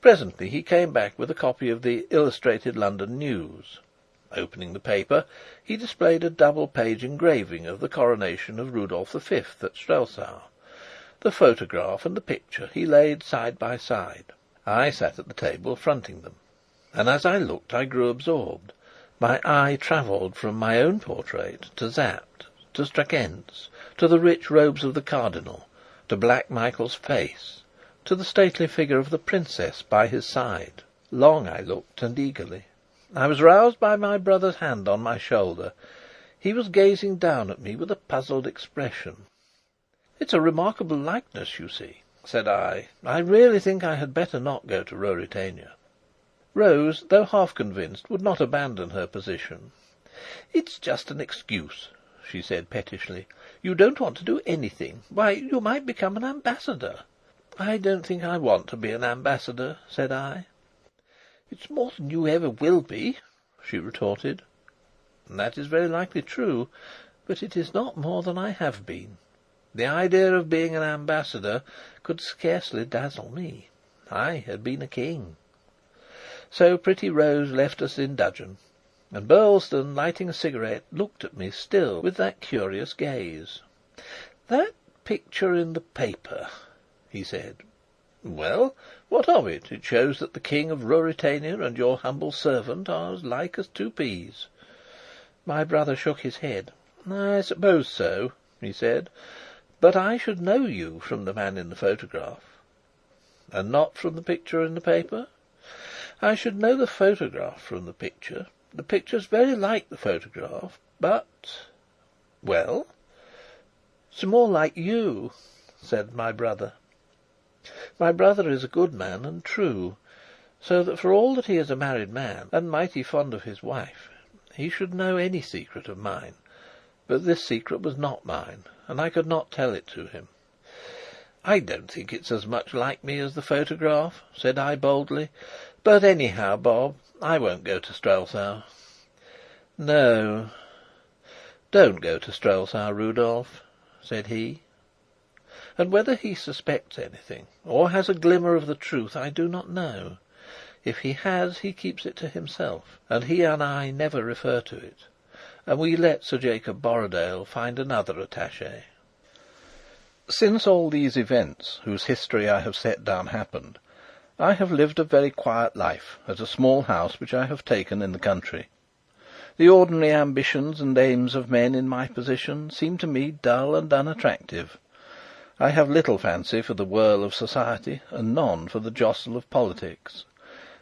Presently he came back with a copy of the Illustrated London News. Opening the paper, he displayed a double-page engraving of the coronation of Rudolf V at Strelsau. The photograph and the picture he laid side by side. I sat at the table fronting them, and as I looked I grew absorbed. My eye travelled from my own portrait to Sapt, to Strakencz, to the rich robes of the Cardinal, to Black Michael's face, to the stately figure of the Princess by his side. Long I looked, and eagerly. I was roused by my brother's hand on my shoulder. He was gazing down at me with a puzzled expression. "It's a remarkable likeness, you see," said I. "I really think I had better not go to Ruritania." Rose, though half convinced, would not abandon her position. "It's just an excuse," she said pettishly. "You don't want to do anything. Why, you might become an ambassador." "I don't think I want to be an ambassador," said I. "It's more than you ever will be," she retorted. "That is very likely true, but it is not more than I have been. The idea of being an ambassador could scarcely dazzle me. I had been a king." So pretty Rose left us in dudgeon, and Burlesdon, lighting a cigarette, looked at me still with that curious gaze. "That picture in the paper," he said. "Well, what of it? It shows that the King of Ruritania and your humble servant are as like as two peas." My brother shook his head. "I suppose so," he said. "But I should know you from the man in the photograph." "And not from the picture in the paper?" "I should know the photograph from the picture. The picture's very like the photograph, but—" "Well?" "It's more like you," said my brother. My brother is a good man and true, so that for all that he is a married man and mighty fond of his wife, he should know any secret of mine. But this secret was not mine, and I could not tell it to him. "I don't think it's as much like me as the photograph," said I boldly. "But anyhow, Bob, I won't go to Strelsau." "No, don't go to Strelsau, Rudolf," said he. And whether he suspects anything, or has a glimmer of the truth, I do not know. If he has, he keeps it to himself, and he and I never refer to it, and we let Sir Jacob Borrodaile find another attaché. Since all these events, whose history I have set down, happened, I have lived a very quiet life at a small house which I have taken in the country. The ordinary ambitions and aims of men in my position seem to me dull and unattractive. I have little fancy for the whirl of society, and none for the jostle of politics.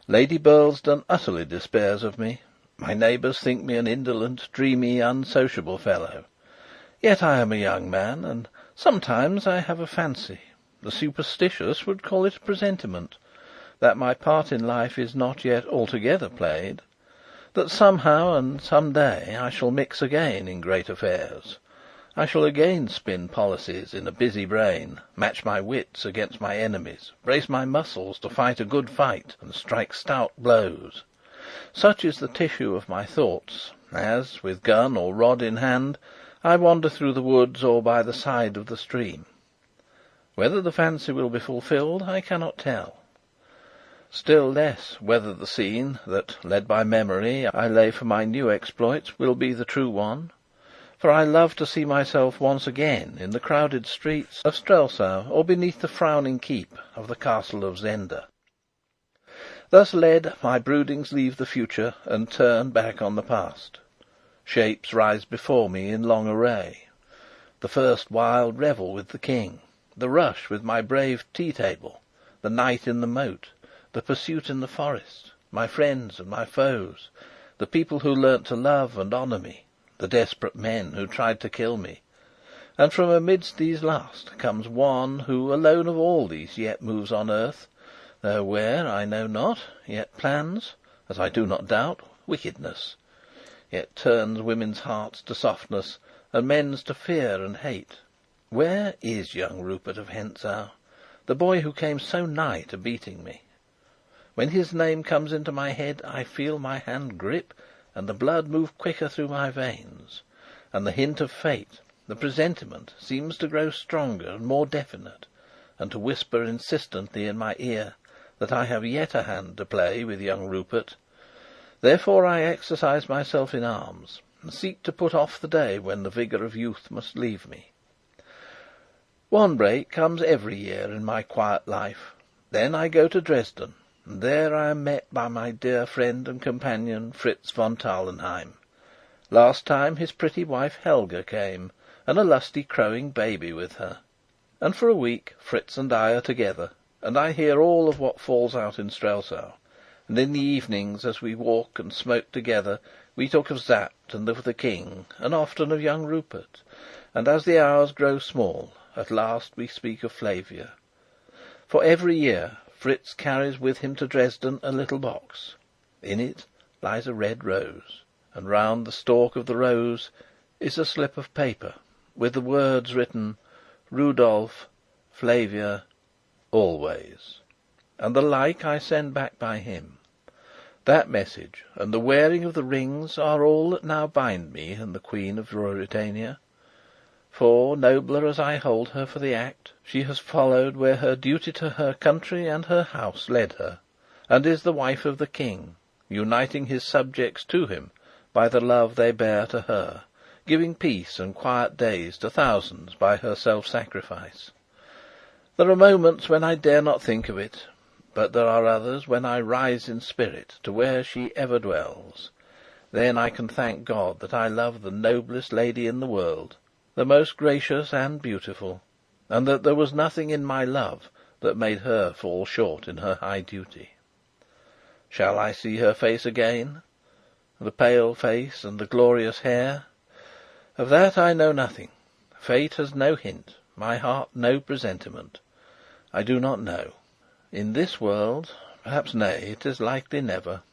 Lady Burlesdon utterly despairs of me. My neighbours think me an indolent, dreamy, unsociable fellow. Yet I am a young man, and sometimes I have a fancy, the superstitious would call it a presentiment, that my part in life is not yet altogether played, that somehow and some day I shall mix again in great affairs. I shall again spin policies in a busy brain, match my wits against my enemies, brace my muscles to fight a good fight, and strike stout blows. Such is the tissue of my thoughts, as, with gun or rod in hand, I wander through the woods or by the side of the stream. Whether the fancy will be fulfilled, I cannot tell. Still less whether the scene that, led by memory, I lay for my new exploits, will be the true one. For I love to see myself once again in the crowded streets of Strelsau, or beneath the frowning keep of the castle of Zenda. Thus led, my broodings leave the future and turn back on the past. Shapes rise before me in long array. The first wild revel with the King, the rush with my brave tea-table, the night in the moat, the pursuit in the forest, my friends and my foes, the people who learnt to love and honour me, the desperate men who tried to kill me. And from amidst these last comes one who, alone of all these, yet moves on earth, though where I know not, yet plans, as I do not doubt, wickedness, yet turns women's hearts to softness and men's to fear and hate. Where is young Rupert of Hentzau, the boy who came so nigh to beating me? When his name comes into my head, I feel my hand grip and the blood move quicker through my veins, and the hint of fate, the presentiment, seems to grow stronger and more definite, and to whisper insistently in my ear, that I have yet a hand to play with young Rupert. Therefore I exercise myself in arms, and seek to put off the day when the vigour of youth must leave me. One break comes every year in my quiet life. Then I go to Dresden, and there I am met by my dear friend and companion Fritz von Tarlenheim. Last time his pretty wife Helga came, and a lusty crowing baby with her. And for a week Fritz and I are together, and I hear all of what falls out in Strelsau. And in the evenings, as we walk and smoke together, we talk of Sapt and of the King, and often of young Rupert. And as the hours grow small, at last we speak of Flavia. For every year Fritz carries with him to Dresden a little box. In it lies a red rose, and round the stalk of the rose is a slip of paper with the words written, "Rudolf, Flavia, always." And the like I send back by him. That message and the wearing of the rings are all that now bind me and the Queen of Ruritania. For, nobler as I hold her for the act, she has followed where her duty to her country and her house led her, and is the wife of the King, uniting his subjects to him by the love they bear to her, giving peace and quiet days to thousands by her self-sacrifice. There are moments when I dare not think of it, but there are others when I rise in spirit to where she ever dwells. Then I can thank God that I love the noblest lady in the world, the most gracious and beautiful, and that there was nothing in my love that made her fall short in her high duty. Shall I see her face again? The pale face and the glorious hair? Of that I know nothing. Fate has no hint, my heart no presentiment. I do not know. In this world, perhaps nay, it is likely never.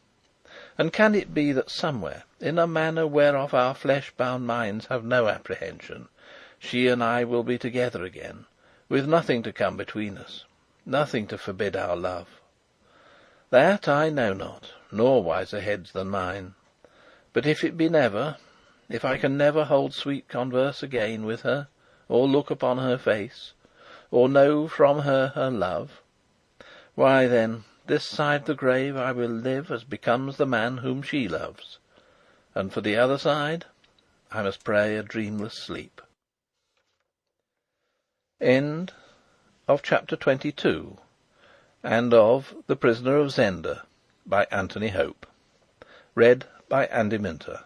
And can it be that somewhere, in a manner whereof our flesh-bound minds have no apprehension, she and I will be together again, with nothing to come between us, nothing to forbid our love? That I know not, nor wiser heads than mine. But if it be never, if I can never hold sweet converse again with her, or look upon her face, or know from her her love, why then, this side the grave I will live as becomes the man whom she loves, and for the other side I must pray a dreamless sleep. End of chapter 22 and of The Prisoner of Zenda by Anthony Hope. Read by Andy Minter.